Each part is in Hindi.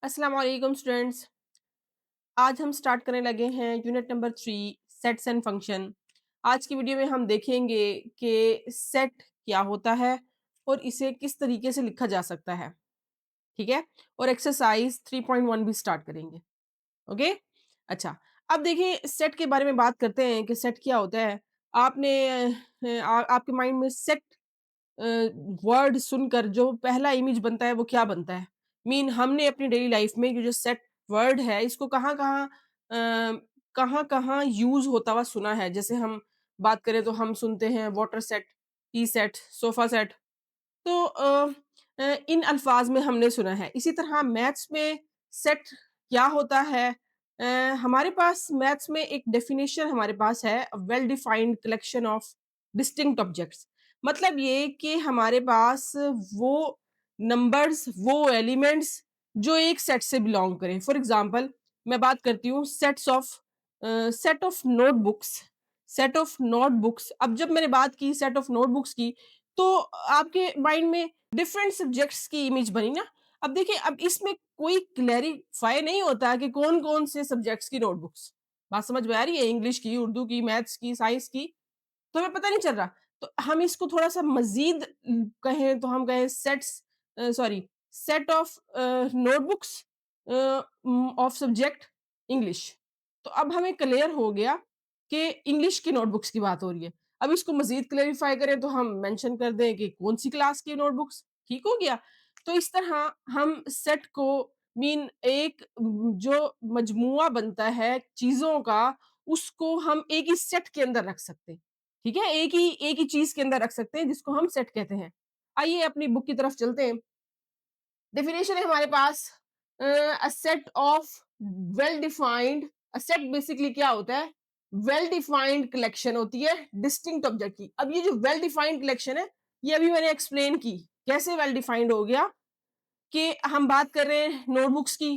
अस्सलाम वालेकुम स्टूडेंट्स। आज हम स्टार्ट करने लगे हैं unit number 3 sets and function. आज की वीडियो में हम देखेंगे कि सेट क्या होता है और इसे किस तरीके से लिखा जा सकता है। ठीक है, और एक्सरसाइज 3.1 भी स्टार्ट करेंगे। ओके, अच्छा, अब देखिए सेट के बारे में बात करते हैं कि सेट क्या होता है। आपने आपके माइंड में सेट वर्ड सुनकर जो पहला इमेज बनता है वो क्या बनता है? हमने अपनी डेली लाइफ में ये जो सेट वर्ड है इसको कहाँ-कहाँ यूज़ होता हुआ सुना है। जैसे हम बात करें तो हम सुनते हैं water set, T set, sofa set. तो इन अल्फाज में हमने सुना है। इसी तरह मैथ्स में सेट क्या होता है? अ, हमारे पास मैथ्स में एक डेफिनेशन हमारे पास है, well defined collection of distinct objects. मतलब ये कि हमारे पास वो नंबर्स, वो एलिमेंट्स जो एक सेट से बिलोंग करें। फॉर एग्जांपल मैं बात करती हूँ set of notebooks. Set of notebooks, अब जब मैंने बात की सेट ऑफ नोटबुक्स की, तो आपके माइंड में डिफरेंट सब्जेक्ट्स की इमेज बनी ना। अब देखिए, अब इसमें कोई क्लैरिफाई नहीं होता कि कौन-कौन से सब्जेक्ट्स की नोटबुक्स। बात समझ में आ रही है? इंग्लिश की, उर्दू की, मैथ्स की, साइंस की, तो हमें पता नहीं चल रहा। तो हम इसको थोड़ा-सा मज़ीद कहें तो हम कहें set of notebooks of subject English. तो अब हमें क्लियर हो गया कि इंग्लिश की नोटबुक्स की बात हो रही है। अब इसको मज़ीद क्लैरिफ़ाई करें तो हम मेंशन कर दें कि कौन-सी क्लास की नोटबुक्स, ठीक हो गया? तो इस तरह हम सेट को एक जो मजमूआ बनता है चीज़ों का, उसको हम एक ही सेट के अंदर रख सकते हैं। ठीक है? एक ही चीज़ के अंदर रख सकते हैं जिसको हम सेट कहते हैं। आइए अपनी बुक की तरफ चलते हैं। डेफिनेशन है हमारे पास a set of well defined. A set basically क्या होता है? वेल डिफाइंड कलेक्शन होती है डिस्टिंक्ट ऑब्जेक्ट की। अब ये जो वेल डिफाइंड कलेक्शन है, ये अभी मैंने एक्सप्लेन की। कैसे वेल डिफाइंड हो गया कि हम बात कर रहे हैं नोटबुक्स की।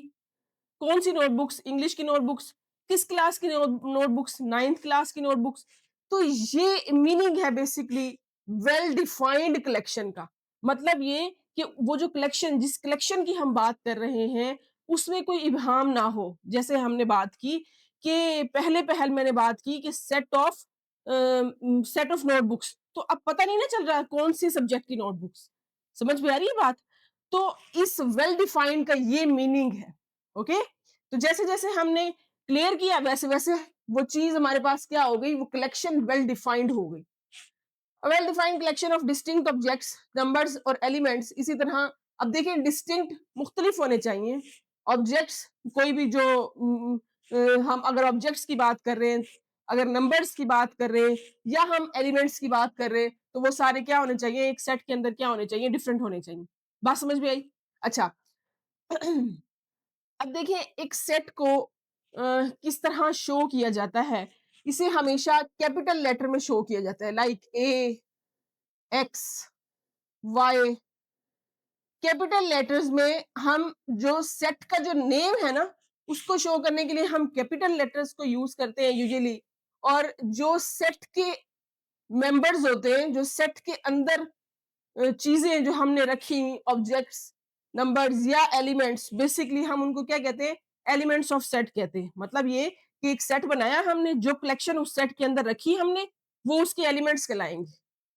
कौन सी नोटबुक्स? इंग्लिश की नोटबुक्स। किस क्लास की नोटबुक्स? 9th क्लास की नोटबुक्स। तो ये मीनिंग है बेसिकली वेल डिफाइंड कलेक्शन का। मतलब ये कि वो जो कलेक्शन, जिस कलेक्शन की हम बात कर रहे हैं, उसमें कोई इबहाम ना हो। जैसे हमने बात की कि पहले मैंने बात की कि सेट ऑफ नोटबुक्स, तो अब पता नहीं ना चल रहा कौन सी सब्जेक्ट की नोटबुक्स। समझ में आ रही है बात? तो इस वेल डिफाइंड का ये मीनिंग है। ओके, तो जैसे जैसे हमने क्लियर किया वैसे वैसे वो चीज हमारे पास क्या हो गई, वो कलेक्शन वेल डिफाइंड हो गई। Well defined collection of distinct objects, numbers और एलिमेंट्स। इसी तरह अब देखिए डिस्टिंक्ट मुख्तलिफ होने चाहिए ऑब्जेक्ट्स। कोई भी जो हम अगर ऑब्जेक्ट्स की बात कर रहे हैं, अगर नंबर्स की बात कर रहे हैं, या हम एलिमेंट्स की बात कर रहे हैं, तो वो सारे क्या होने चाहिए, एक सेट के अंदर क्या होने चाहिए, डिफरेंट होने चाहिए। बात समझ में आई? अच्छा, अब देखिए एक सेट को किस तरह शो किया जाता है। इसे हमेशा कैपिटल लेटर में शो किया जाता है, like A, X, Y. Capital letters में हम जो सेट का जो नेम है ना, उसको शो करने के लिए हम कैपिटल लेटर्स को यूज करते हैं यूजुअली। और जो सेट के मेंबर्स होते हैं, जो सेट के अंदर चीजें जो हमने रखी, ऑब्जेक्ट्स, नंबर्स या एलिमेंट्स, बेसिकली हम उनको क्या कहते हैं, एलिमेंट्स ऑफ सेट कहते हैं। मतलब ये कि एक सेट बनाया हमने, जो कलेक्शन उस सेट के अंदर रखी हमने, वो उसके एलिमेंट्स कहलाएंगे।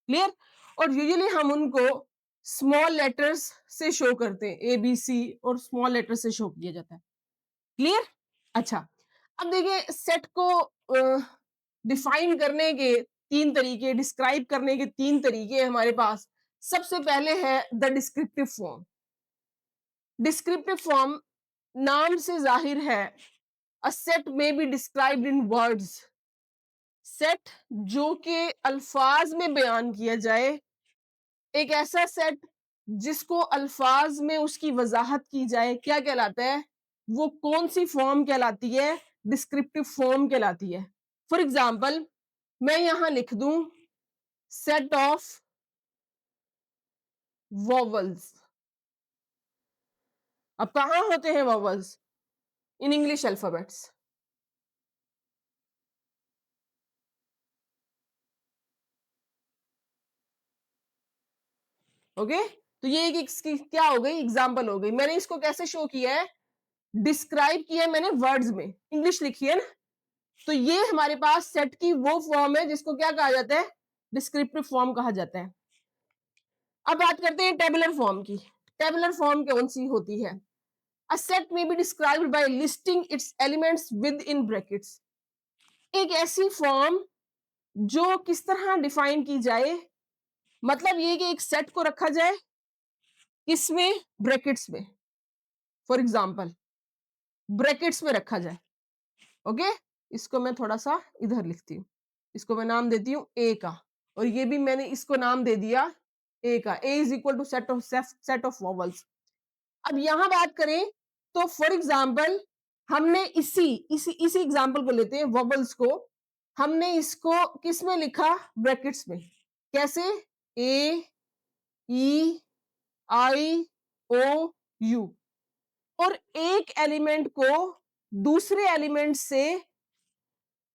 क्लियर? और यूजुअली हम उनको स्मॉल लेटर्स से शो करते हैं, ए बी सी, और स्मॉल लेटर से शो किया जाता है। क्लियर? अच्छा, अब देखिए सेट को डिफाइन करने के तीन तरीके, डिस्क्राइब करने के तीन तरीके हमारे पास। सबसे पहले है the descriptive form. Descriptive form नाम से जाहिर है, अ सेट में be described in words. Set जो कि अल्फाज में बयान किया जाए, एक ऐसा सेट जिसको अल्फाज में उसकी वजाहत की जाए, क्या कहलाता है? वो कौन सी फॉर्म कहलाती है? डिस्क्रिप्टिव फॉर्म कहलाती है। फॉर एग्जाम्पल मैं यहां लिख दूं सेट ऑफ वॉवल्स। अब कहां होते हैं vowels? In English alphabets. Okay, तो ये एक इसकी क्या हो गई, एग्जाम्पल हो गई। मैंने इसको कैसे शो किया है? डिस्क्राइब किया मैंने वर्ड्स में, इंग्लिश लिखी है ना, तो ये हमारे पास सेट की वो फॉर्म है जिसको क्या कहा जाता है, डिस्क्रिप्टिव फॉर्म कहा जाता है। अब बात करते हैं टेबुलर फॉर्म की। टेबुलर फॉर्म कौन सी होती है? A set may be described by listing its elements within brackets. एक ऐसी फॉर्म जो किस तरह डिफाइन की जाए, मतलब ये कि एक सेट को रखा जाए किसमें, ब्रैकेट्स में। फॉर एग्जांपल ब्रैकेट्स में रखा जाए। ओके, इसको मैं थोड़ा सा इधर लिखती हूँ, इसको मैं नाम देती हूँ ए का, और ये भी मैंने इसको नाम दे दिया ए का। A is equal to set of vowels. अब यहां बात करें तो फॉर एग्जाम्पल हमने इसी इसी इसी एग्जाम्पल को लेते हैं, वॉवल्स को हमने इसको किस में लिखा, ब्रैकेट्स में। कैसे? ए, ई, आई, ओ, यू। और एक एलिमेंट को दूसरे एलिमेंट से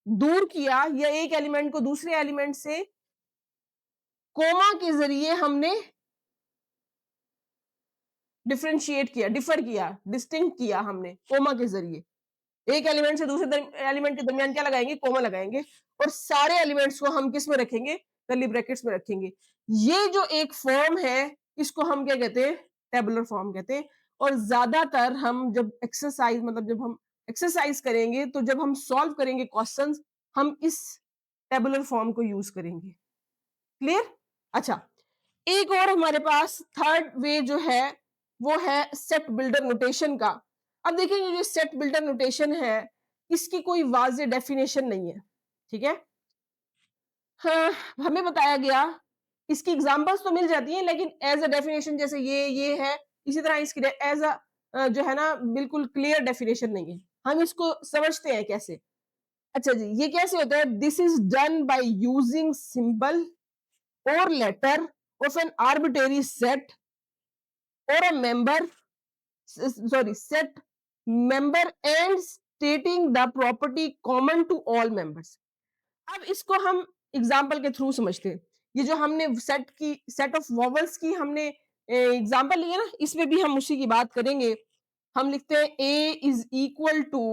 दूर किया, या एक एलिमेंट को दूसरे एलिमेंट से कोमा के जरिए हमने डिफरेंशिएट किया, डिफर किया, डिस्टिंक्ट किया हमने कोमा के जरिए। एक एलिमेंट से दूसरे एलिमेंट के दरमियान क्या लगाएंगे, कोमा लगाएंगे, और सारे एलिमेंट्स को हम किस में रखेंगे, कर्ली ब्रैकेट्स में रखेंगे। ये जो एक फॉर्म है इसको हम क्या कहते हैं, टेबुलर फॉर्म कहते हैं। और ज्यादातर हम जब एक्सरसाइज, मतलब जब हम एक्सरसाइज करेंगे, तो जब हम सॉल्व करेंगे क्वेश्चंस, हम इस टेबुलर फॉर्म को यूज करेंगे। क्लियर? अच्छा, एक और हमारे पास थर्ड वे जो है वो है सेट बिल्डर नोटेशन का। अब देखेंगे जो सेट बिल्डर नोटेशन है इसकी कोई वाज़ेह डेफिनेशन नहीं है, ठीक है। हाँ, हमें बताया गया, इसकी एग्जांपल्स तो मिल जाती हैं, लेकिन एज अ डेफिनेशन जैसे ये है, इसी तरह इसकी एज अ जो है ना बिल्कुल क्लियर डेफिनेशन नहीं है। हम इसको समझते हैं कैसे। अच्छा जी, ये कैसे होता है? This is done by using symbol or letter of an arbitrary set or a member, sorry, set member and stating the property common to all members. अब इसको हम एग्जाम्पल के थ्रू समझते हैं। ये जो हमने सेट ऑफ वॉवल्स की हमने एग्जाम्पल लिया ना, इसमें भी हम उसी की बात करेंगे। हम लिखते हैं a is equal to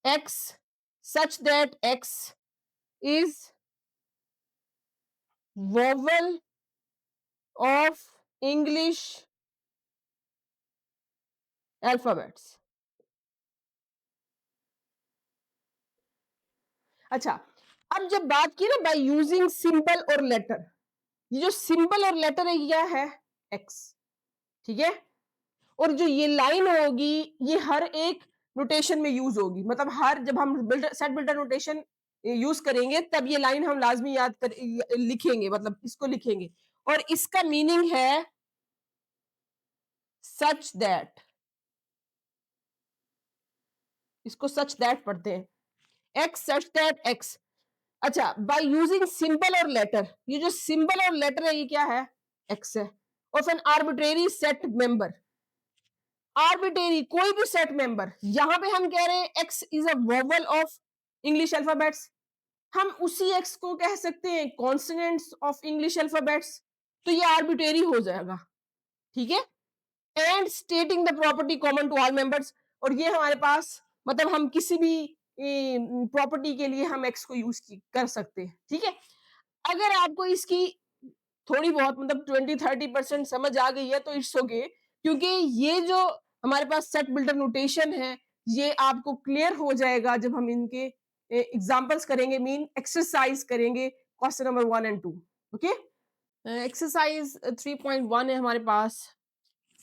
x such that x is vowel of English alphabets. अच्छा, अब जब बात की ना बाय यूजिंग सिंबल और लेटर, ये जो सिंबल और लेटर है क्या है, एक्स, ठीक है। और जो ये लाइन होगी ये हर एक नोटेशन में यूज होगी, मतलब हर जब हम सेट बिल्डर नोटेशन यूज करेंगे तब ये लाइन हम लाजमी याद कर लिखेंगे, मतलब इसको लिखेंगे, और इसका मीनिंग है सच दैट, इसको सच दैट पढ़ते हैं, एक्स सच दैट एक्स। अच्छा, बाय यूजिंग सिंबल और लेटर, ये जो सिंबल और लेटर है ये क्या है, एक्स है। Of an arbitrary set member, arbitrary कोई भी सेट मेंबर, यहां पे हम कह रहे हैं x is a vowel of English alphabets, हम उसी एक्स को कह सकते हैं कॉन्सोनेंट्स ऑफ इंग्लिश अल्फाबेट्स, तो ये आर्बिट्रेरी हो जाएगा, ठीक है। And stating the property common to all members, और ये हमारे पास मतलब हम किसी भी प्रॉपर्टी के लिए हम एक्स को यूज कर सकते हैं, ठीक है। अगर आपको इसकी थोड़ी बहुत मतलब 20-30% समझ आ गई है तो इट्स ओके, क्योंकि ये जो हमारे पास सेट बिल्डर नोटेशन है ये आपको क्लियर हो जाएगा जब हम इनके एग्जांपल्स करेंगे, मीन एक्सरसाइज करेंगे question number 1 and 2। Okay, exercise 3.1 है हमारे पास।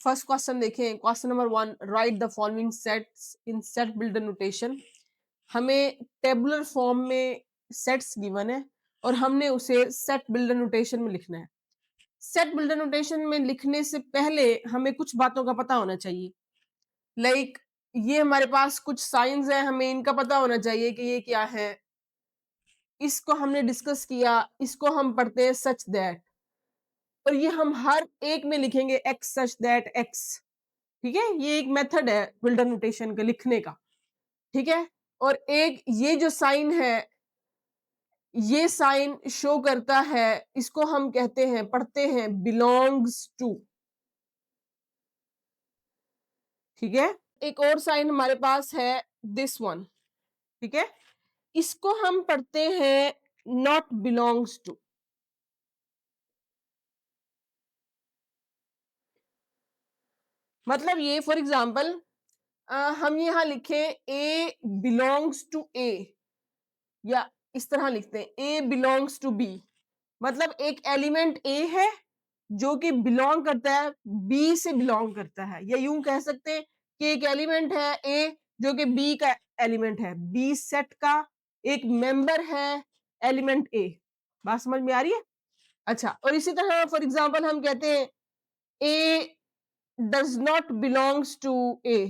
फर्स्ट क्वेश्चन देखें, question number 1, right the following sets in set builder notation. हमें टेबुलर फॉर्म में सेट्स गिवन है और हमने उसे सेट बिल्डर नोटेशन में लिखना है। सेट बिल्डर नोटेशन में लिखने से पहले हमें कुछ बातों का पता होना चाहिए, लाइक ये हमारे पास कुछ साइंस है, हमें इनका पता होना चाहिए कि ये क्या है। इसको हमने डिस्कस किया, इसको हम पढ़ते हैं सच दैट, और ये हम हर एक में लिखेंगे एक्स सच दैट एक्स, ठीक है। ये एक मेथड है बिल्डर नोटेशन के लिखने का, ठीक है। और एक ये जो साइन है, ये साइन शो करता है, इसको हम कहते हैं, पढ़ते हैं बिलोंग्स टू, ठीक है। एक और साइन हमारे पास है दिस वन, ठीक है, इसको हम पढ़ते हैं नॉट बिलोंग्स टू। मतलब ये फॉर एग्जाम्पल हम यहां लिखें ए बिलोंग्स टू ए, या इस तरह लिखते हैं ए बिलोंग्स टू बी, मतलब एक एलिमेंट ए है जो कि बिलोंग करता है बी से बिलोंग करता है, या यूं कह सकते हैं कि एक एलिमेंट है ए जो कि बी का एलिमेंट है, बी सेट का एक मेंबर है एलिमेंट ए। बात समझ में आ रही है? अच्छा, और इसी तरह फॉर एग्जांपल हम कहते हैं ए डज नॉट बिलोंग्स टू ए,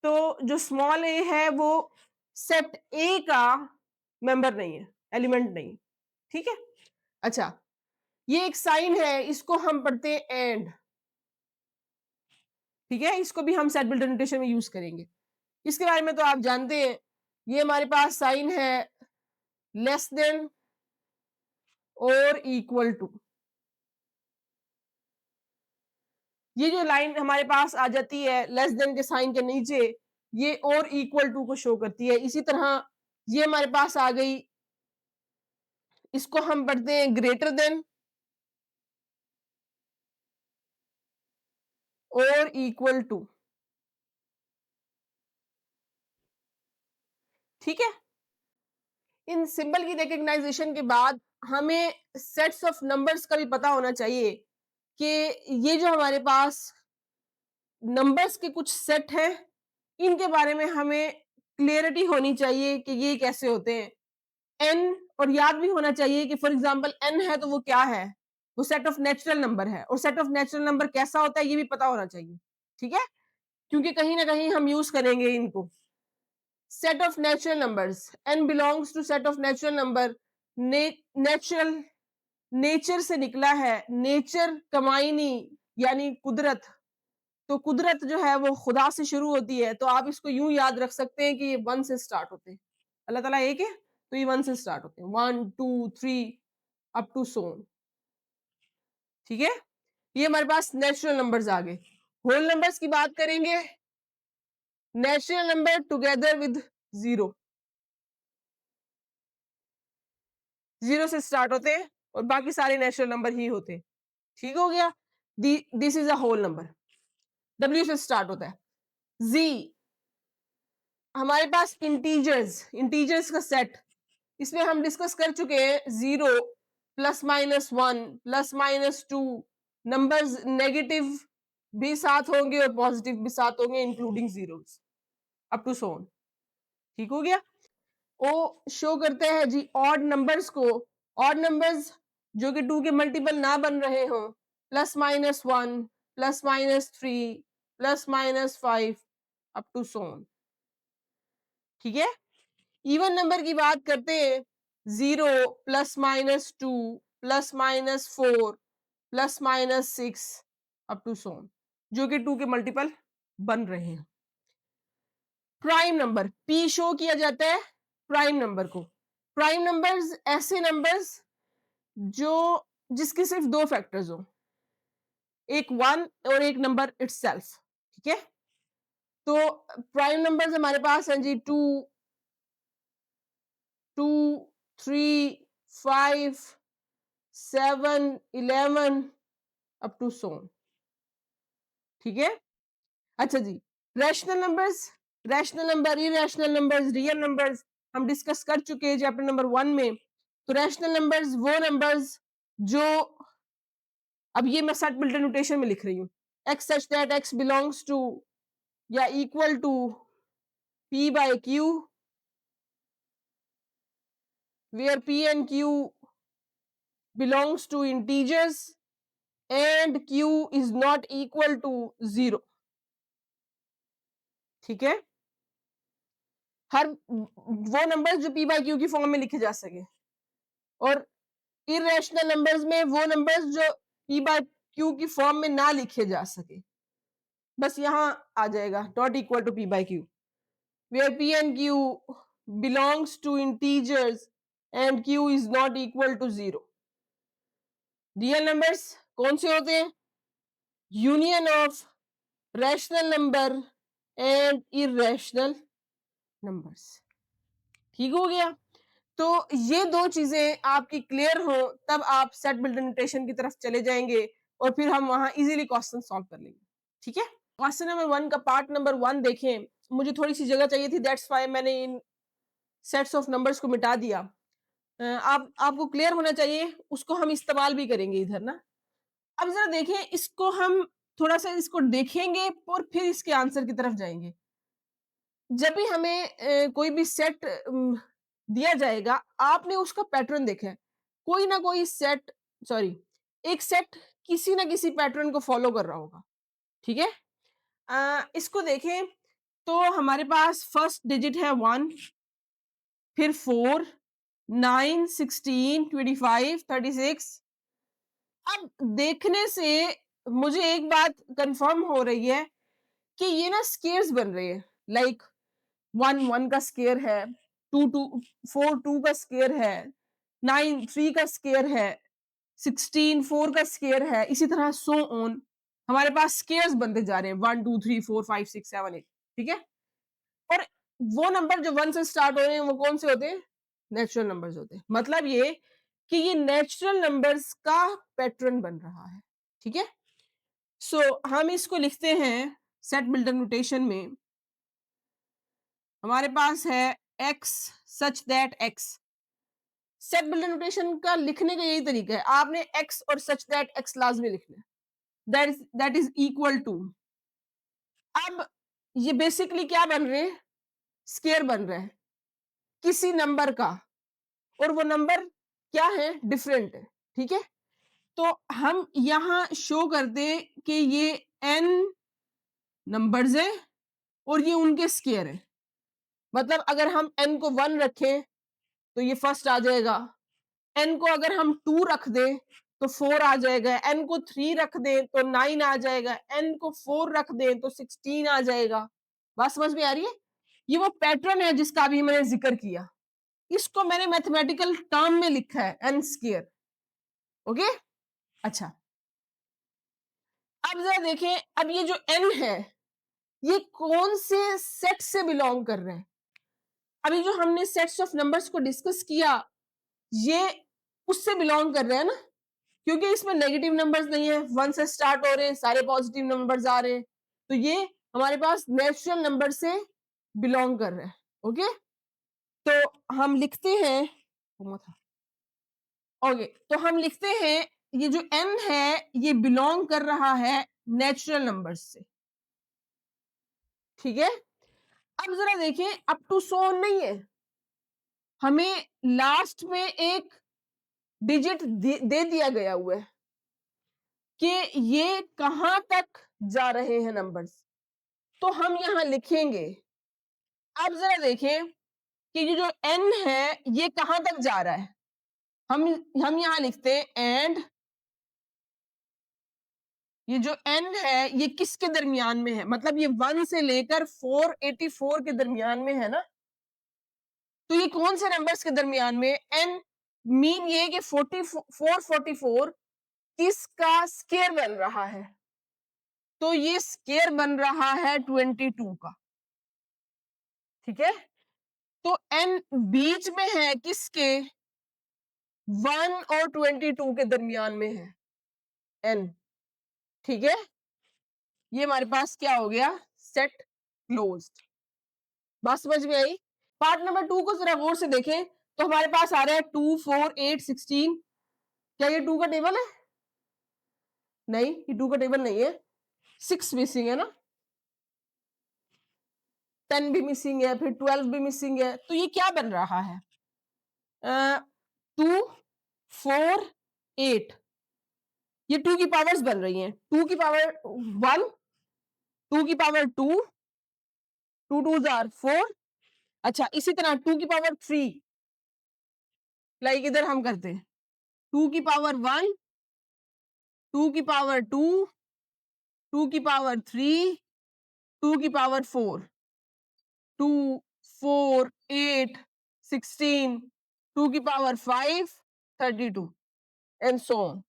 तो जो स्मॉल ए है वो सेट ए का मेंबर नहीं है, एलिमेंट नहीं, ठीक है। अच्छा, ये एक साइन है, इसको हम पढ़ते हैं एंड, ठीक है, इसको भी हम सेट बिल्डर नोटेशन में यूज करेंगे। इसके बारे में तो आप जानते हैं, ये हमारे पास साइन है लेस देन और इक्वल टू। ये जो लाइन हमारे पास आ जाती है लेस देन के साइन के नीचे, ये और इक्वल टू को शो करती है। इसी तरह ये हमारे पास आ गई, इसको हम पढ़ते हैं ग्रेटर देन और इक्वल टू, ठीक है। इन सिंबल की रिकग्नाइजेशन के बाद हमें सेट्स ऑफ नंबर्स का भी पता होना चाहिए कि ये जो हमारे पास नंबर्स के कुछ सेट हैं, इनके बारे में हमें क्लियरिटी होनी चाहिए कि ये कैसे होते हैं। एन, और याद भी होना चाहिए कि फॉर एग्जांपल एन है तो वो क्या है, वो सेट ऑफ नेचुरल नंबर है, और सेट ऑफ नेचुरल नंबर कैसा होता है ये भी पता होना चाहिए, ठीक है, क्योंकि कहीं ना कहीं हम यूज करेंगे इनको। Set of natural numbers, N belongs to set of natural number. Natural nature से निकला है, नेचर कमाइनी यानी कुदरत, तो कुदरत जो है वो खुदा से शुरू होती है, तो आप इसको यूं याद रख सकते हैं कि ये वन से स्टार्ट होते हैं। अल्लाह ताला एक है तो ये वन से स्टार्ट होते हैं, 1 2 3 अप टू सोन, ठीक है। ये हमारे पास नेचुरल नंबर्स आ गए। होल नंबर्स की बात करेंगे, natural number together with zero, zero से स्टार्ट होते हैं और बाकी सारे नेचुरल नंबर ही होते हैं, ठीक हो गया। This is a whole number, W से स्टार्ट होता है। जी, हमारे पास इंटीजर्स, इंटीजर्स का सेट, इसमें हम डिस्कस कर चुके हैं, 0 plus minus 1 plus minus 2, numbers negative भी साथ होंगे और पॉजिटिव भी साथ होंगे including zeros up to so on, ठीक हो गया। ओ शो करते हैं जी ऑड नंबर्स को, ऑड नंबर्स जो कि 2 के मल्टीपल ना बन रहे हो, plus minus 1 plus minus 3 plus minus 5 up to so on, ठीक है। इवन नंबर की बात करते हैं, 0 plus minus 2 plus minus 4 plus minus 6 up to so on, जो कि 2 के मल्टीपल बन रहे हैं। प्राइम नंबर, पी शो किया जाता है प्राइम नंबर को। प्राइम नंबर्स ऐसे नंबर्स जो जिसके सिर्फ 2 फैक्टर्स हो, एक 1 और एक नंबर इटसेल्फ, ठीक है। तो प्राइम नंबर्स हमारे पास हैं जी 2 2 3 5 7 11 अप टू सोन, ठीक है। अच्छा जी, rational numbers, rational number, irrational numbers, real numbers हम डिस्कस कर चुके हैं चैप्टर नंबर 1 में। तो रैशनल नंबर्स वो नंबर्स जो, अब ये मैं सेट बिल्डर नोटेशन में लिख रही हूँ, x such that x belongs to या equal to p by q, where p and q belongs to integers and q is not equal to 0, ठीक है। हर वो नंबर्स जो p by q की फॉर्म में लिखे जा सके, और इरेशनल नंबर्स में वो नंबर्स जो p by q की फॉर्म में ना लिखे जा सके, बस यहां आ जाएगा not equal to p by q, where p and q belongs to integers and q is not equal to 0। Real numbers कौन से होते हैं? Union of rational number and irrational numbers. ठीक हो गया। तो ये दो चीजें आपकी क्लियर हो तब आप सेट बिल्डर नोटेशन की तरफ चले जाएंगे और फिर हम वहां इजीली क्वेश्चन सॉल्व कर लेंगे। ठीक है, क्वेश्चन नंबर 1 का पार्ट नंबर 1 देखें। मुझे थोड़ी सी जगह चाहिए थी, दैट्स व्हाई मैंने इन सेट्स ऑफ नंबर्स को मिटा दिया। आपको क्लियर होना चाहिए, उसको हम इस्तेमाल भी करेंगे इधर ना। अब जरा देखें, इसको हम थोड़ा सा इसको देखेंगे और फिर इसके आंसर की तरफ जाएंगे। जब भी हमें कोई भी सेट दिया जाएगा, आपने उसका पैटर्न देखा है, कोई ना कोई सेट, सॉरी, एक सेट किसी ना किसी पैटर्न को फॉलो कर रहा होगा। ठीक है, इसको देखें तो हमारे पास फर्स्ट डिजिट है 1, फिर 4, 9, 16, 25, 36। अब देखने से मुझे एक बात कंफर्म हो रही है कि ये ना स्केयर्स बन रहे हैं। लाइक 1 1 का स्केयर है, 2 2 4 2 का स्केयर है, 9 3 का स्केयर है, 16 4 का स्केयर है, इसी तरह सो ऑन हमारे पास स्केयर्स बनते जा रहे हैं 1 2 3 4 5 6 7 8। ठीक है, और वो नंबर जो 1 से स्टार्ट हो रहे हैं वो कौन से होते हैं? नेचुरल नंबर्स होते हैं। मतलब ये कि ये नेचुरल नंबर्स का पैटर्न बन रहा है। ठीक है, सो हम इसको लिखते हैं सेट बिल्डर नोटेशन में। हमारे पास है x such that x। Set builder notation का लिखने का यही तरीका है, आपने x और सच दैट x लाजमी लिखना है, दैट इज इक्वल टू। अब ये बेसिकली क्या बन रहे हैं? स्केयर बन रहा है किसी नंबर का, और वो नंबर क्या है? डिफरेंट है। ठीक है, तो हम यहां शो कर दे कि ये n नंबर्स है और ये उनके स्केयर है। मतलब अगर हम n को 1 रखें तो ये फर्स्ट आ जाएगा, n को अगर हम 2 रख दें तो 4 आ जाएगा, n को 3 रख दें तो 9 आ जाएगा, n को 4 रख दें तो 16 आ जाएगा। बात समझ में आ रही है? ये वो पैटर्न है जिसका अभी मैंने जिक्र किया, इसको मैंने मैथमेटिकल टर्म में लिखा है n स्क्वायर। ओके, अच्छा, अब जरा देखें, अब ये जो n है ये कौन से सेट से बिलोंग कर रहे हैं? अभी जो हमने सेट्स ऑफ नंबर्स को डिस्कस किया ये उससे बिलोंग कर रहे हैं ना, क्योंकि इसमें नेगेटिव नंबर्स नहीं है, 1 से स्टार्ट हो रहे हैं, सारे पॉजिटिव नंबर्स आ रहे हैं, तो ये हमारे पास नेचुरल नंबर से बिलोंग कर रहे हैं। ओके, तो हम लिखते हैं, ओके, तो हम लिखते हैं ये जो n है ये बिलोंग कर रहा है नेचुरल नंबर्स से। ठीक है, अब जरा देखें, अप टू सो नहीं है, हमें लास्ट में एक डिजिट दे दिया गया हुआ है कि ये कहां तक जा रहे हैं नंबर्स, तो हम यहां लिखेंगे। अब जरा देखें कि ये जो n है ये कहां तक जा रहा है, हम यहां लिखते हैं एंड ये जो n है ये किसके दरमियान में है, मतलब ये 1 से लेकर 484 के दरमियान में है ना, तो ये कौन से नंबर्स के दरमियान में? n मीन ये कि 44 किसका स्केयर बन रहा है? तो ये स्केयर बन रहा है 22 का। ठीक है, तो n बीच में है किसके? 1 और 22 के दरमियान में है n। ठीक है, ये हमारे पास क्या हो गया? Set closed. बात समझ में आई? पार्ट नंबर 2 को जरा गौर से देखें तो हमारे पास आ रहा है 2 4 8 16। क्या ये 2 का टेबल है? नहीं, ये 2 का टेबल नहीं है, 6 मिसिंग है ना, 10 भी मिसिंग है, फिर 12 भी मिसिंग है, तो ये क्या बन रहा है? 2 4 8, ये 2 की पावर्स बन रही हैं, 2 की पावर 1, 2 की पावर 2, 2 2 जार 4। अच्छा, इसी तरह 2 की पावर 3, लाइक इधर हम करते हैं 2 की पावर 1, 2 की पावर 2, 2 की पावर 3, 2 की पावर 4, 2 4 8 16, 2 की पावर 5 32 एंड सो ऑन।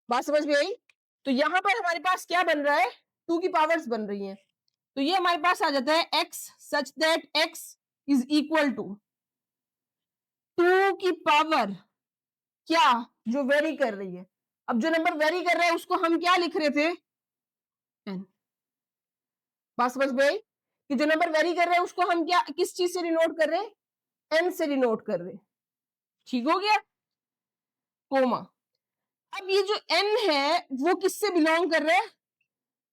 बात समझ में आई? तो यहां पर हमारे पास क्या बन रहा है? टू की पावर्स बन रही हैं। तो ये हमारे पास आ जाता है x such that x is equal to two की पावर क्या, जो वेरी कर रही है। अब जो नंबर वेरी कर रहा है उसको हम क्या लिख रहे थे, n। बात समझ में आई कि जो नंबर वेरी कर रहे हैं उसको हम क्या, किस चीज से डिनोट कर रहे हैं, n से डिनोट कर रहे हैं। ठीक हो गया, कोमा। अब ये जो n है वो किससे बिलोंग कर रहा है,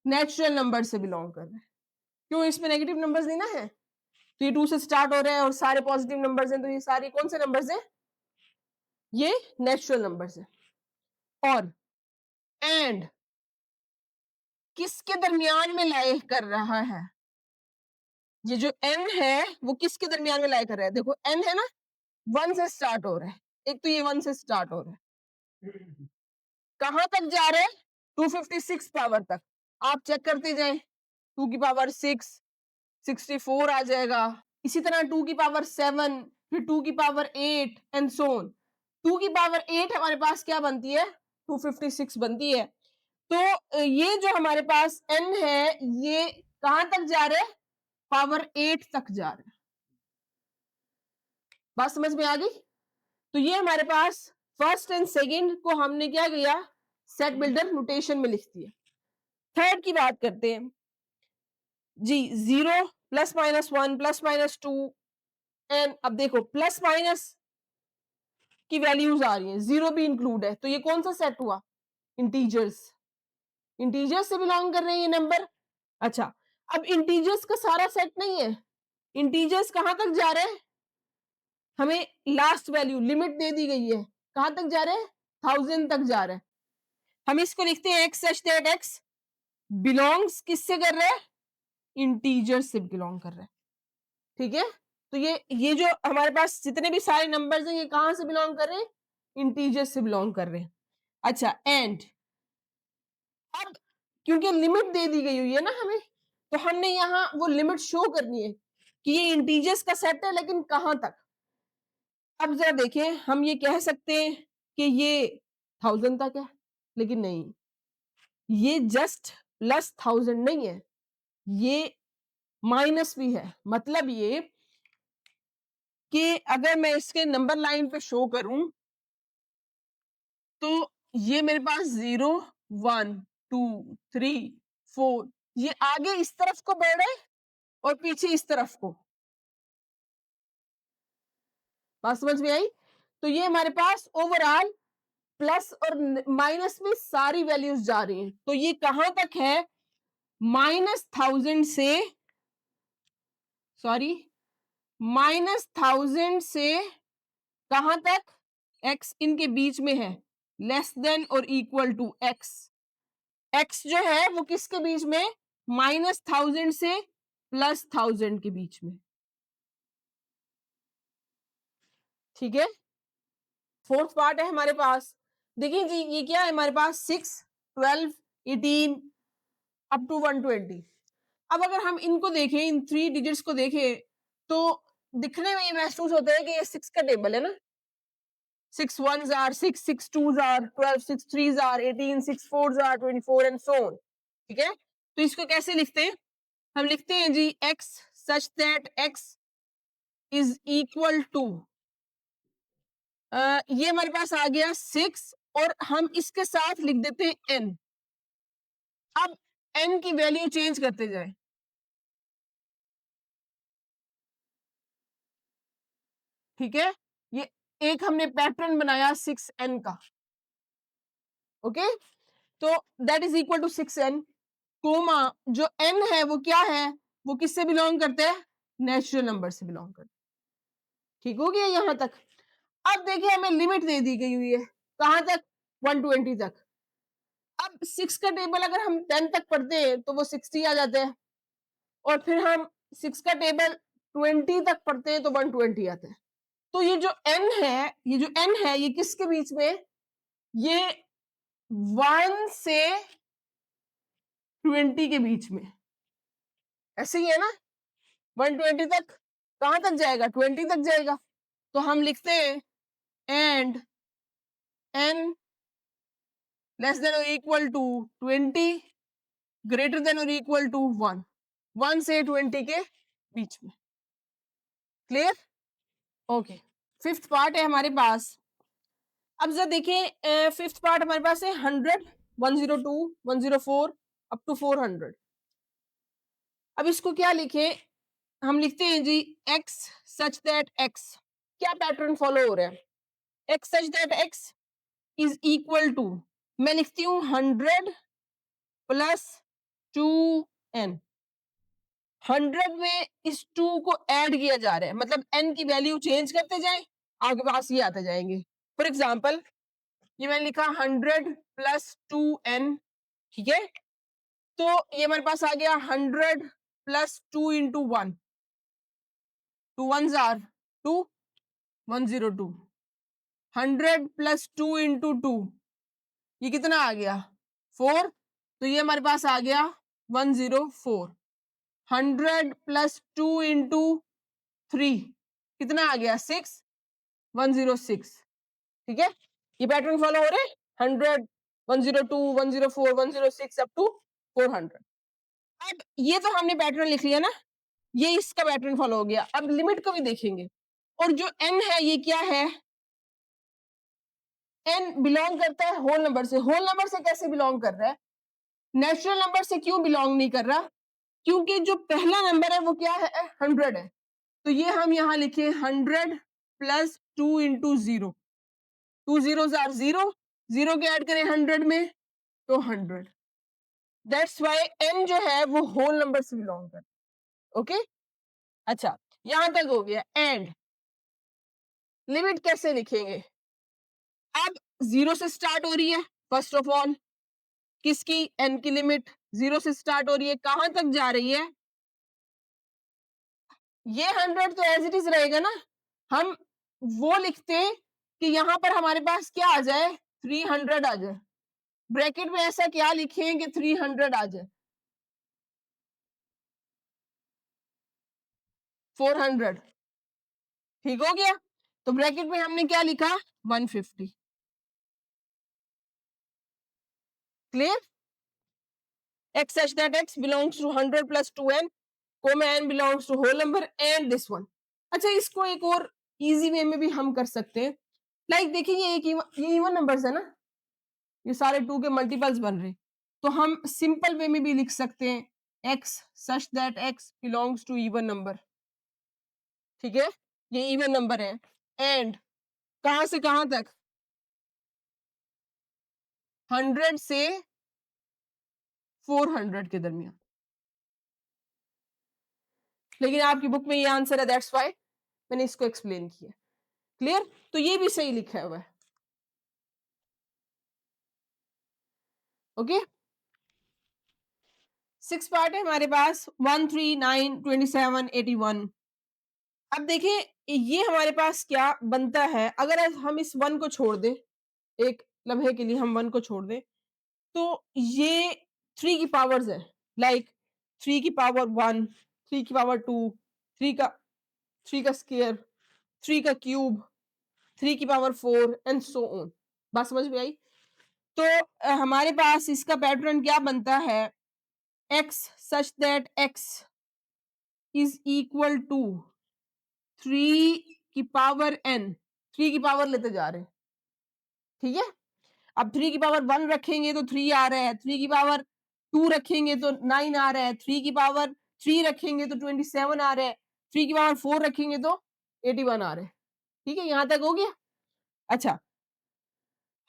नेचुरल नंबर से बिलोंग कर रहा है। क्यों, इसमें नेगेटिव नंबर्स नहीं ना है, तो ये 2 से स्टार्ट हो रहा है और सारे पॉजिटिव नंबर्स हैं, तो ये सारे कौन से नंबर्स हैं, ये नेचुरल नंबर्स हैं। और एंड किसके दरमियान में लाई कर रहा है, ये जो n है वो किसके दरमियान में लाई कर रहा है, देखो n है ना, 1 से स्टार्ट हो रहा है, एक तो ये 1 से स्टार्ट हो रहा है, कहां तक जा रहे हैं, 256 पावर तक। आप चेक करते जाए, 2 की पावर 6 64 आ जाएगा, इसी तरह 2 की पावर 7, फिर 2 की पावर 8 एंड सो ऑन। 2 की पावर 8 हमारे पास क्या बनती है, 256 बनती है। तो ये जो हमारे पास n है ये कहां तक जा रहा है, पावर 8 तक जा रहा है। बात समझ में आ गई। तो ये हमारे पास फर्स्ट एंड सेकंड को हमने क्या किया, सेट बिल्डर नोटेशन में लिख दिया। थर्ड की बात करते हैं जी, 0 plus minus 1 plus minus 2 and अब देखो प्लस माइनस की वैल्यूज आ रही हैं, 0 भी इंक्लूड है, तो ये कौन सा सेट हुआ, इंटीजर्स। इंटीजर्स से बिलोंग कर रहे हैं ये नंबर। अच्छा, अब इंटीजर्स का सारा सेट नहीं है, इंटीजर्स कहां तक जा रहे हैं, हमें लास्ट वैल्यू लिमिट दे दी गई है, कहां तक जा रहे हैं, 1000 तक जा रहे हैं। हम इसको लिखते हैं x such that x belongs किससे कर रहे हैं, इंटीजर से बिलोंग कर रहे हैं। ठीक है, तो ये जो हमारे पास जितने भी सारे नंबर्स हैं ये कहां से बिलोंग कर रहे हैं, इंटीजर से बिलोंग कर रहे हैं। अच्छा, एंड अब क्योंकि लिमिट दे दी गई हुई है ना हमें, तो हमने यहां वो लिमिट शो करनी है कि ये इंटीजर्स का सेट है, लेकिन कहां तक। अब जरा देखें, हम ये कह सकते हैं कि ये 1000 तक है, लेकिन नहीं, ये जस्ट प्लस 1000 नहीं है, ये माइनस भी है। मतलब ये कि अगर मैं इसके नंबर लाइन पे शो करूं तो ये मेरे पास 0 1 2 3 4 ये आगे इस तरफ को बढ़ रहे और पीछे इस तरफ को। बात समझ में आई। तो ये हमारे पास ओवरऑल प्लस और माइनस में सारी वैल्यूज जा रही हैं, तो ये कहां तक है, -1000 से, सॉरी, -1000 से कहां तक, x इनके बीच में है, लेस देन और इक्वल टू x। x जो है वो किसके बीच में, -1000 से +1000 के बीच में। ठीक है, फोर्थ पार्ट है हमारे पास। देखिए जी, ये क्या है हमारे पास, 6 12 18 अप टू 120। अब अगर हम इनको देखें, इन 3 डिजिट्स को देखें, तो दिखने में ये महसूस होता है कि ये 6 का टेबल है ना, 6 ones are 6 6 twos are 12 6 threes are 18 6 fours are 24 and so on. ठीक है, तो इसको कैसे लिखते हैं, हम लिखते हैं जी x such that x is equal to, ये हमारे पास आ गया 6 और हम इसके साथ लिख देते हैं n। अब n की वैल्यू चेंज करते जाए, ठीक है, ये एक हमने पैटर्न बनाया 6n का। ओके, तो that is equal to 6n comma जो n है वो क्या है, वो किससे बिलोंग करते हैं, नेचुरल नंबर से बिलोंग करते हैं। ठीक हो गया यहां तक। अब देखिए हमें लिमिट दे दी गई हुई है, कहां तक, 120 तक। अब 6 का टेबल अगर हम 10 तक पढ़ते हैं तो वो 60 आ जाते हैं, और फिर हम 6 का टेबल 20 तक पढ़ते हैं तो 120 आते हैं। तो ये जो n है, ये जो n है ये किसके बीच में, ये 1 से 20 के बीच में, ऐसे ही है ना, 120 तक कहां तक जाएगा, 20 तक जाएगा। तो हम लिखते हैं एंड n लेस देन और इक्वल टू 20 ग्रेटर देन और इक्वल टू 1, 1 से 20 के बीच में। क्लियर? ओके, फिफ्थ पार्ट है हमारे पास। अब जरा देखें, फिफ्थ पार्ट हमारे पास है 100, 102, 104 अप टू 400। अब इसको क्या लिखे? हम लिखते हैं जी x सच दैट x, क्या पैटर्न फॉलो हो रहा है? x such that x is equal to, मैं लिखती हूं 100 प्लस 2n। 100 में इस 2 को ऐड किया जा रहा है, मतलब n की वैल्यू चेंज करते जाएं, आपके पास ये आते जाएंगे। फॉर एग्जाम्पल ये मैंने लिखा 100 प्लस 2n, ठीक है? तो ये हमारे पास आ गया 100 plus 2 into 1, 2 1s are 2, 102। 100 plus 2 into 2, ये कितना आ गया? 4, तो ये हमारे पास आ गया 104। 100 प्लस 2 इंटू 3 कितना आ गया? 6, 106। ठीक है, ये पैटर्न फॉलो हो रहे हैं 100, 102, 104, 106 अप टू 400। अब ये तो हमने पैटर्न लिख लिया ना, ये इसका पैटर्न फॉलो हो गया। अब लिमिट को भी देखेंगे, और जो n है ये क्या है? n बिलोंग करता है होल नंबर से। होल नंबर से कैसे बिलोंग कर रहा है? नेचुरल नंबर से क्यों बिलोंग नहीं कर रहा? क्योंकि जो पहला नंबर है वो क्या है? 100 है। तो ये हम यहां लिखे 100 प्लस 2 इंटू 0, 2 जीरो आर 0, 0 के ऐड करें 100 में तो 100। दैट्स वाई n जो है वो होल नंबर से बिलोंग कर। ओके, अच्छा, यहां तक हो गया। एंड लिमिट कैसे लिखेंगे? अब 0 से स्टार्ट हो रही है, फर्स्ट ऑफ ऑल किसकी? n की लिमिट 0 से स्टार्ट हो रही है, कहां तक जा रही है? ये 100 तो एज इट इज रहेगा ना। हम वो लिखते कि यहां पर हमारे पास क्या आ जाए? 300 आ जाए। ब्रैकेट में ऐसा क्या लिखें कि 300 आ जाए? 400। ठीक हो गया, तो ब्रैकेट में हमने क्या लिखा? 150। Clear? x such that x belongs to 100 plus 2n, comma n belongs to whole number and this one। अच्छा, इसको एक और इजी वे में भी हम कर सकते हैं। लाइक देखिए, ये इवन नंबर्स है ना, ये सारे 2 के मल्टीपल्स बन रहे, तो हम सिंपल वे में भी लिख सकते हैं x such that x belongs to even number. ठीक है, ये इवन नंबर है, एंड कहां से कहां तक? 100 से 400 के दरमियान। लेकिन आपकी बुक में ये आंसर है, दैट्स वाई मैंने इसको एक्सप्लेन किया। क्लियर? तो ये भी सही लिखा हुआ है। ओके, सिक्स पार्ट है हमारे पास, 1, 3, 9, 27, 81। अब देखिए ये हमारे पास क्या बनता है, अगर हम इस 1 को छोड़ दें, एक लम्हे के लिए हम 1 को छोड़ दें, तो ये 3 की पावर्स है। लाइक 3 की पावर 1, 3 की पावर 2, 3 का स्क्वायर, 3 का क्यूब, 3 की पावर 4 एंड सो ऑन। बात समझ में आई? तो हमारे पास इसका पैटर्न क्या बनता है? x such that x is equal to 3 की पावर n, 3 की पावर लेते जा रहे हैं। ठीक है, अब 3 की पावर 1 रखेंगे तो 3 आ रहा है, 3 की पावर 2 रखेंगे तो 9 आ रहा है, 3 की पावर 3 रखेंगे तो 27 आ रहा है, 3 की पावर 4 रखेंगे तो 81 आ रहा है। ठीक है, यहां तक हो गया। अच्छा,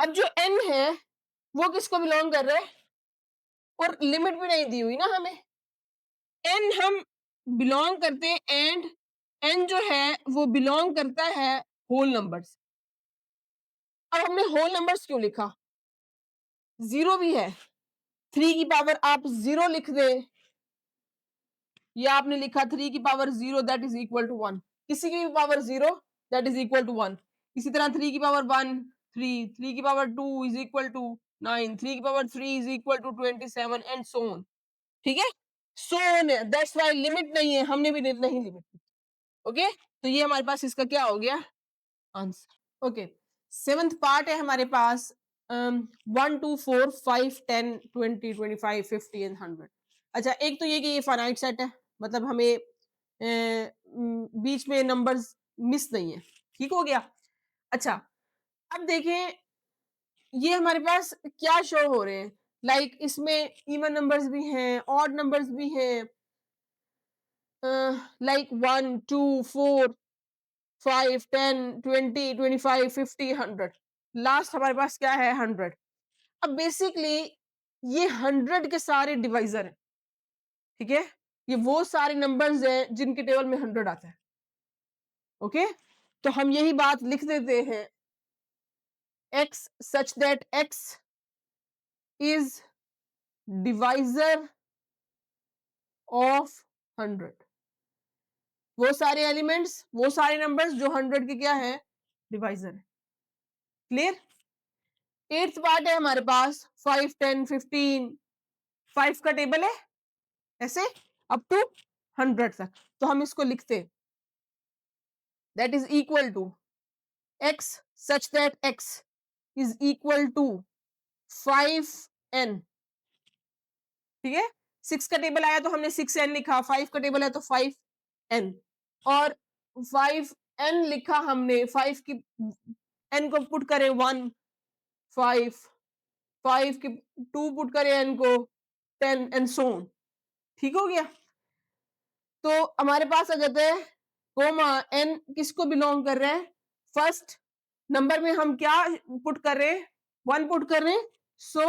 अब जो n है वो किसको बिलोंग कर रहा है? और लिमिट भी नहीं दी हुई ना हमें। n हम बिलोंग करते हैं, एंड n जो है वो बिलोंग करता है होल नंबर्स। अब हमने होल नंबर्स क्यों लिखा? 0 भी है, 3 की पावर आप 0 लिख दे, या आपने लिखा 3 की power 0 that is equal to 1, किसी की भी power 0 that is equal to 1। इसी तरह 3 की पावर 1 3, 3 की पावर 2 इज इक्वल टू 9, 3 की power 3 is equal to 27 and so on. ठीक है, सो ऑन है, दैट्स व्हाई लिमिट नहीं है, हमने भी नहीं लिमिट। ओके, तो ये हमारे पास इसका क्या हो गया? आंसर। ओके, सेवंथ पार्ट है हमारे पास, 1 2 4 5 10 20 25 50 एंड 100। अच्छा, एक तो ये कि ये फाइनाइट सेट है, मतलब हमें बीच में नंबर्स मिस नहीं है। ठीक हो गया। अच्छा, अब देखें ये हमारे पास क्या शो हो रहे हैं। लाइक इसमें इवन नंबर्स भी हैं, ऑड नंबर्स भी हैं, लाइक 1 2 4 5 10 20 25 50 100। लास्ट हमारे पास क्या है? 100। अब बेसिकली ये 100 के सारे डिवाइजर हैं। ठीक है, ये वो सारे नंबर्स हैं जिनके टेबल में 100 आता है। ओके, तो हम यही बात लिख देते हैं, x such that x is divisor of 100। वो सारे एलिमेंट्स, वो सारे नंबर्स जो 100 के क्या है? डिवाइजर है। क्लियर? एट्थ पार्ट है हमारे पास 5 10 15। 5 का टेबल है ऐसे अप टू 100 तक, तो हम इसको लिखते that is equal to x such that x is equal to 5n। ठीक है, 6 का टेबल आया तो हमने 6n लिखा, 5 का टेबल है तो 5n, और 5n लिखा हमने, 5 की n को पुट करें 1 5, 5 की 2 पुट करें n को 10 एंड सो ऑन। ठीक हो गया। तो हमारे पास आ जाता है कोमा n किसको बिलोंग कर रहा है? फर्स्ट नंबर में हम क्या पुट कर रहे हैं? 1 पुट कर रहे हैं, सो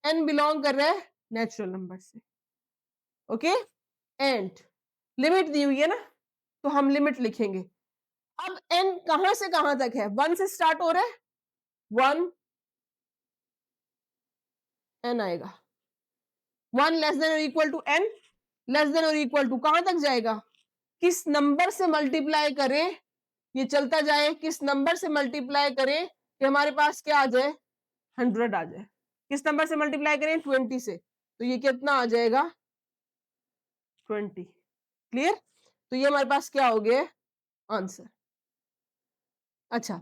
n बिलोंग कर रहा है नेचुरल नंबर से। ओके, एंड लिमिट दी हुई है ना, तो हम लिमिट लिखेंगे। अब n कहां से कहां तक है? 1 से स्टार्ट हो रहा है, 1 n आएगा, 1 लेस देन और equal to n, less than और इक्वल टू कहां तक जाएगा? किस नंबर से मल्टीप्लाई करें ये चलता जाए, किस नंबर से मल्टीप्लाई करें कि हमारे पास क्या आ जाए? 100 आ जाए। किस नंबर से मल्टीप्लाई करें? 20 से, तो ये कितना आ जाएगा? 20। क्लियर? तो ये हमारे पास क्या हो गया? आंसर। अच्छा,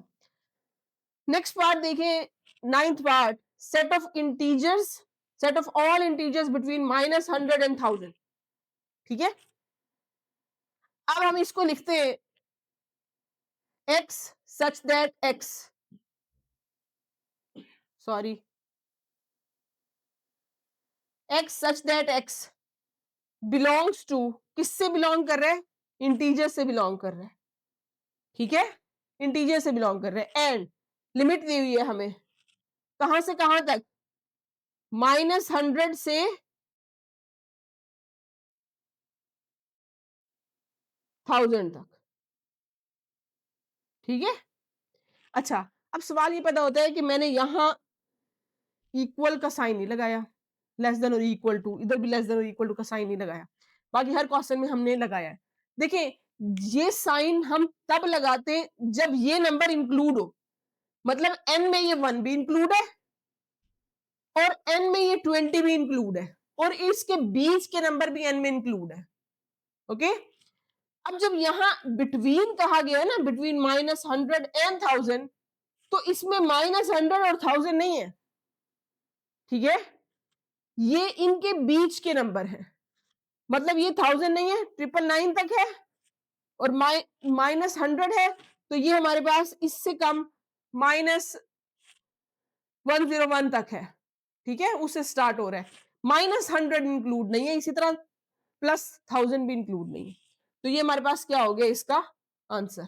नेक्स्ट पार्ट देखें, ninth part, set of integers, set of all integers between -100 and 1000। ठीक है, अब हम इसको लिखते हैं x such that x, sorry, x such that x belongs to, किससे बिलोंग कर रहा है? इंटीजर से बिलोंग कर रहा है। ठीक है, इंटीजर से बिलोंग कर रहे हैं, एंड लिमिट दी हुई है हमें कहां से कहां तक? -100 से 1000 तक। ठीक है। अच्छा, अब सवाल ये पैदा होता है कि मैंने यहां इक्वल का साइन नहीं लगाया, लेस देन और इक्वल टू, इधर भी लेस देन और इक्वल टू का साइन नहीं लगाया, बाकी हर क्वेश्चन में हमने लगाया है। देखिए, ये साइन हम तब लगाते हैं जब ये नंबर इंक्लूड हो, मतलब n में ये 1 भी इंक्लूड है और n में ये 20 भी इंक्लूड है, और इसके बीच के नंबर भी n में इंक्लूड है। ओके, अब जब यहां बिटवीन कहा गया है ना, बिटवीन -100 एंड 1000, तो इसमें -100 और 1000 नहीं है। ठीक है, ये इनके बीच के नंबर हैं, मतलब ये 1000 नहीं है, 999 तक है, और -100 है, तो ये हमारे पास इससे कम -101 तक है। ठीक है, उससे स्टार्ट हो रहा है, -100 इंक्लूड नहीं है, इसी तरह +1000 भी इंक्लूड नहीं है। तो ये हमारे पास क्या हो गया इसका आंसर।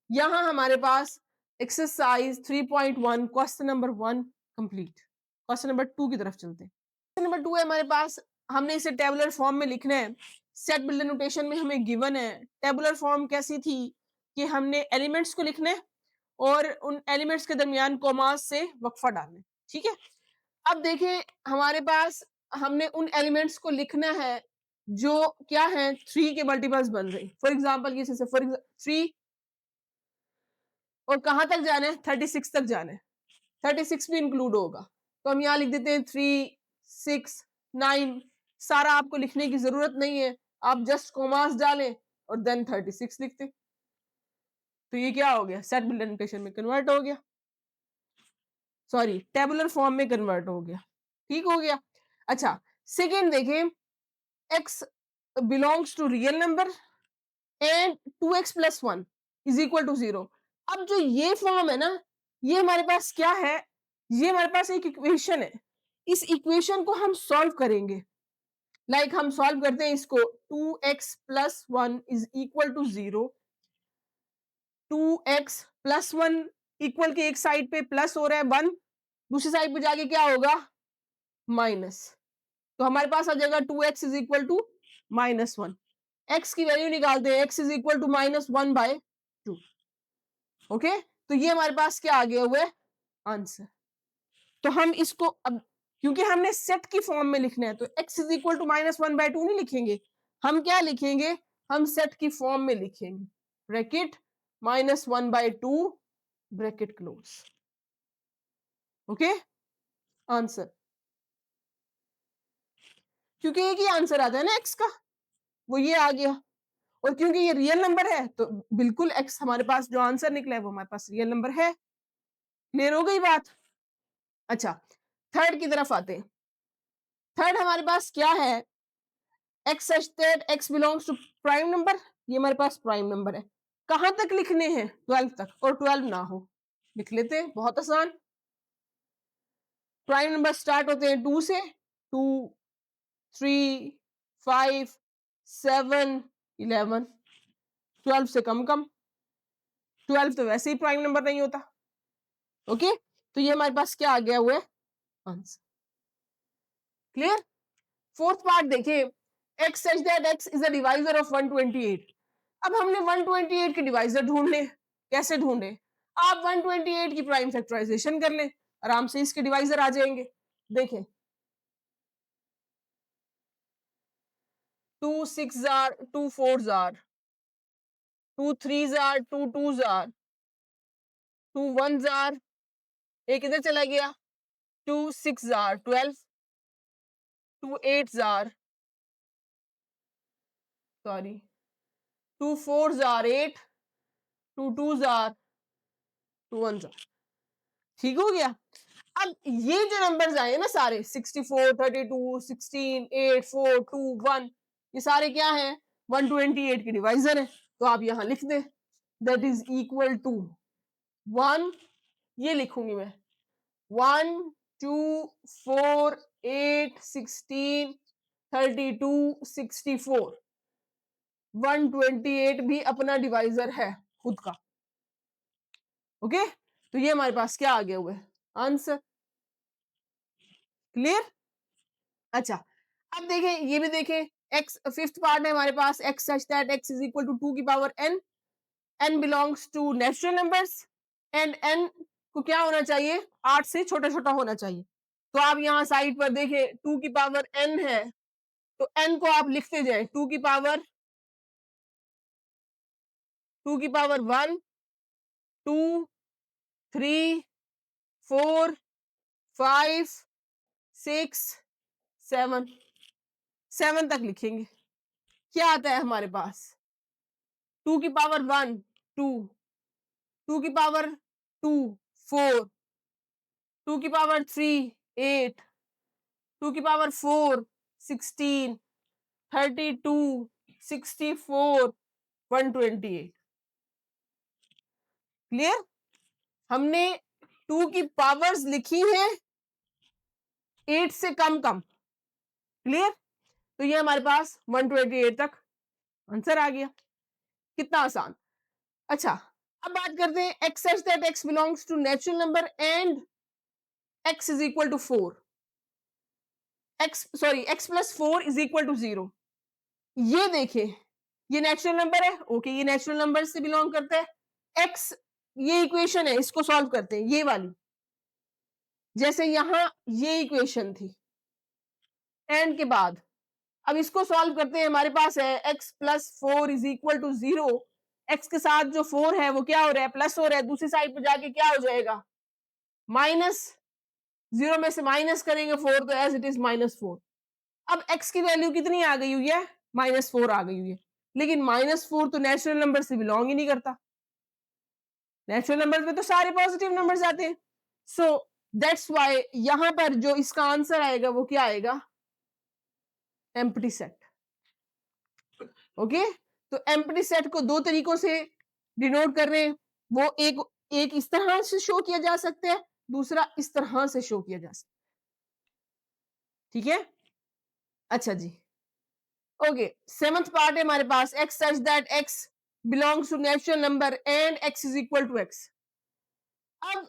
यहां हमारे पास एक्सरसाइज 3.1 क्वेश्चन नंबर 1 कंप्लीट। क्वेश्चन नंबर 2 की तरफ चलते हैं। क्वेश्चन नंबर 2 है हमारे पास, हमने इसे टेबुलर फॉर्म में लिखना है। सेट बिल्डर नोटेशन में हमें गिवन है। टेबुलर फॉर्म कैसी थी कि हमने एलिमेंट्स को लिखना है और उन एलिमेंट्स के दरमियान कॉमास से वक्फा डालना है। ठीक है, अब देखें हमारे पास हमने उन एलिमेंट्स को लिखना है जो क्या है 3 के मल्टीपल्स बन रहे हैं। फॉर एग्जाम्पल ये फॉर 3, और कहां तक जाना है? 36 तक जाना है, 36 भी इंक्लूड होगा, तो हम यहां लिख देते हैं 3 6 9। सारा आपको लिखने की जरूरत नहीं है, आप जस्ट कॉमास डालें और देन 36 लिखते, तो ये क्या हो गया? सेट बिल्डर नोटेशन में कन्वर्ट हो गया। सॉरी टेबुलर फॉर्म में कन्वर्ट हो गया, ठीक हो गया। अच्छा सेकेंड देखें, x belongs to real number and 2x+1 is equal to 0। अब जो ये फॉर्म है ना, ये हमारे पास क्या है, ये हमारे पास एक इक्वेशन है, इस इक्वेशन को हम सॉल्व करेंगे। लाइक हम सॉल्व करते हैं इसको, 2x+1 is equal to 0, 2x+1 equal के एक साइड पे प्लस हो रहा है 1, दूसरी साइड पे जाके क्या होगा, माइनस। तो हमारे पास आ जाएगा 2x is equal to -1। x की वैल्यू निकालते हैं, x is equal to -1/2। Okay, तो ये हमारे पास क्या आ गया हुआ है, आंसर। तो हम इसको अब, क्योंकि हमने सेट की फॉर्म में लिखना है, तो x इज इक्वल टू -1/2 नहीं लिखेंगे, हम क्या लिखेंगे, हम सेट की फॉर्म में लिखेंगे, bracket -1/2 bracket close. Okay, answer, क्योंकि एक ही आंसर आता है ना x का, वो ये आ गया, और क्योंकि ये रियल नंबर है तो बिल्कुल x हमारे पास जो आंसर निकला है वो हमारे पास रियल नंबर है। क्लियर हो गई बात। अच्छा थर्ड की तरफ आते हैं। थर्ड हमारे पास क्या है, x such that x belongs to prime number, ये हमारे पास प्राइम नंबर है। कहां तक लिखने हैं, 12 तक, और 12 ना हो, लिख लेते हैं, बहुत आसान। प्राइम नंबर स्टार्ट होते हैं 2 से, 2, 3, 5, 7, 11, 12 से कम कम, 12 तो वैसे ही प्राइम नंबर नहीं होता। ओके, तो ये हमारे पास क्या आ गया हुआ है, आंसर। क्लियर। फोर्थ पार्ट देखिए, x such that x is a divisor of 128। अब हमने 128 के डिवाइजर ढूंढने, कैसे ढूंढे, आप 128 की प्राइम फैक्टराइजेशन कर लें, आराम से इसके डिवाइजर आ जाएंगे। देखें 2 6 jar, 2 4 jar, 2 3 jar, 2 2 jar, 2 1 jar, एक इधर चला गया, 2 6 jar 12, 2 8 jar, sorry 2 4 jar 8, 2 2 jar, 2 1 jar, ठीक हो गया। अब ये जो नंबर्स आए ना सारे 64, 32, 16, 8, 4, 2, 1, ये सारे क्या हैं, 128 के डिवाइजर है। तो आप यहां लिख दें, दैट इज इक्वल टू 1, ये लिखूंगी मैं, 1 2 4 8 16 32 64, 128 भी अपना डिवाइजर है खुद का। ओके, तो ये हमारे पास क्या आ गया हुआ है, आंसर। क्लियर। अच्छा अब देखें, ये भी देखें, x फिफ्थ पार्ट है हमारे पास, x such that x is equal to 2 की power n, n belongs to natural numbers and n को क्या होना चाहिए, 8 से छोटा छोटा होना चाहिए। तो आप यहाँ साइड पर देखें 2 की पावर n है, तो n को आप लिखते जाए, 2 की पावर 1, 2, 3, 4, 5, 6, 7, 7 तक लिखेंगे। क्या आता है हमारे पास, 2 की पावर 1 2, 2 की पावर 2 4, 2 की पावर 3 8, 2 की पावर 4 16, 32 64 128। क्लियर। हमने 2 की पावर्स लिखी है 8 से कम कम। क्लियर। तो ये हमारे पास 128 तक आंसर आ गया, कितना आसान। अच्छा अब बात करते हैं x such that x belongs to natural number and x is equal to 4, x plus 4 is equal to 0। ये देखें, ये नेचुरल नंबर है, ओके ये नेचुरल नंबर से बिलोंग करता है। x ये इक्वेशन है, इसको सॉल्व करते हैं, ये वाली, जैसे यहां ये इक्वेशन थी एंड के बाद, अब इसको सॉल्व करते हैं, हमारे पास है x plus 4 is equal to 0। x के साथ जो 4 है वो क्या हो रहा है, प्लस हो रहा है, दूसरी साइड पे जाके क्या हो जाएगा, माइनस, 0 में से माइनस करेंगे 4 तो एज इट इज -4। अब x की वैल्यू कितनी आ गई हुई है, -4 आ गई हुई है, लेकिन -4 तो नेचुरल नंबर से बिलोंग ही नहीं करता। नेचुरल नंबर में तो सारे पॉजिटिव नंबर्स आते हैं। सो दैट्स वाई यहां पर जो इसका आंसर आएगा वो क्या आएगा? Empty set. ओके, तो एम्प्टी सेट को दो तरीकों से डिनोट कर रहे हैं। वो एक एक इस तरह से शो किया जा सकता है, दूसरा इस तरह से शो किया जा सकता है। ठीक है, अच्छा जी। ओके, सेवंथ पार्ट है हमारे पास, x such that x belongs to natural number and x is equal to x. अब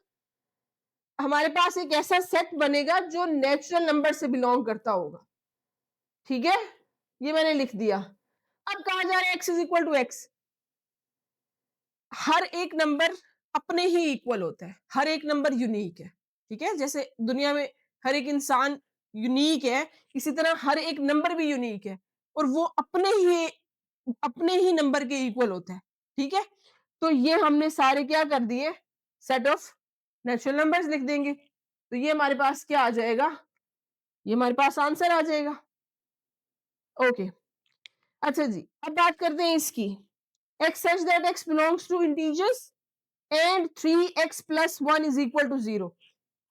हमारे पास एक ऐसा सेट बनेगा जो नेचुरल नंबर से बिलोंग करता होगा। ठीक है, ये मैंने लिख दिया। अब कहा जा रहा है x is equal to x. हर एक नंबर अपने ही इक्वल होता है, हर एक नंबर यूनिक है। ठीक है, जैसे दुनिया में हर एक इंसान यूनिक है, इसी तरह हर एक नंबर भी यूनिक है और वो अपने ही नंबर के इक्वल होता है। ठीक है, तो ये हमने सारे क्या कर दिए, सेट ऑफ नेचुरल नंबर्स लिख देंगे। तो ये हमारे पास क्या आ जाएगा, ये हमारे पास आंसर आ जाएगा। ओके, अच्छा जी, अब बात करते हैं इसकी। X such that x belongs to integers and 3x plus 1 is equal to 0।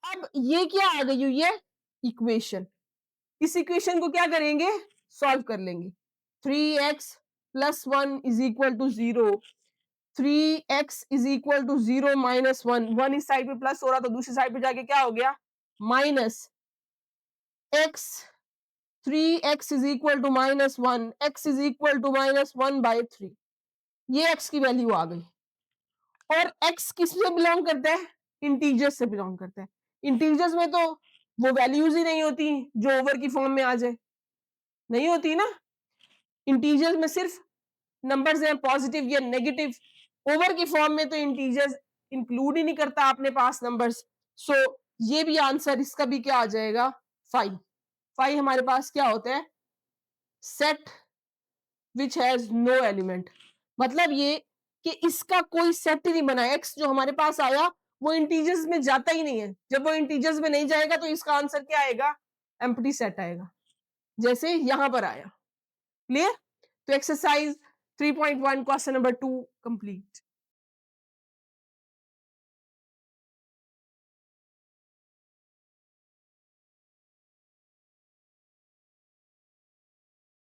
अब ये क्या आ गई हुई है, इक्वेशन। इस इक्वेशन को क्या करेंगे, सॉल्व कर लेंगे। 3x plus 1 is equal to 0, 3x is equal to 0 minus 1, 1 इस साइड पे प्लस हो रहा तो दूसरी साइड पे जाके क्या हो गया, minus x, 3x is equal to minus 1, x is equal to minus 1 by 3। ये x की वैल्यू आ गई। और x किस से बिलोंग करता है, इंटीजर्स से बिलोंग करता है। इंटीजर्स में तो वो वैल्यूज ही नहीं होती जो ओवर की फॉर्म में आ जाए, नहीं होती ना। इंटीजर्स में सिर्फ नंबर्स हैं, पॉजिटिव या नेगेटिव। ओवर की फॉर्म में तो इंटीजर्स इंक्लूड ही नहीं करता अपने पास नंबर्स। सो ये भी आंसर इसका भी क्या आ जाएगा, 5। 5 हमारे पास क्या होता है, set which has no element. मतलब ये कि इसका कोई सेट ही नहीं बना। एक्स जो हमारे पास आया वो इंटीजर्स में जाता ही नहीं है। जब वो इंटीजर्स में नहीं जाएगा तो इसका आंसर क्या आएगा, एम्प्टी सेट आएगा, जैसे यहां पर आया। क्लियर? तो एक्सरसाइज 3.1 क्वेश्चन नंबर 2 कंप्लीट।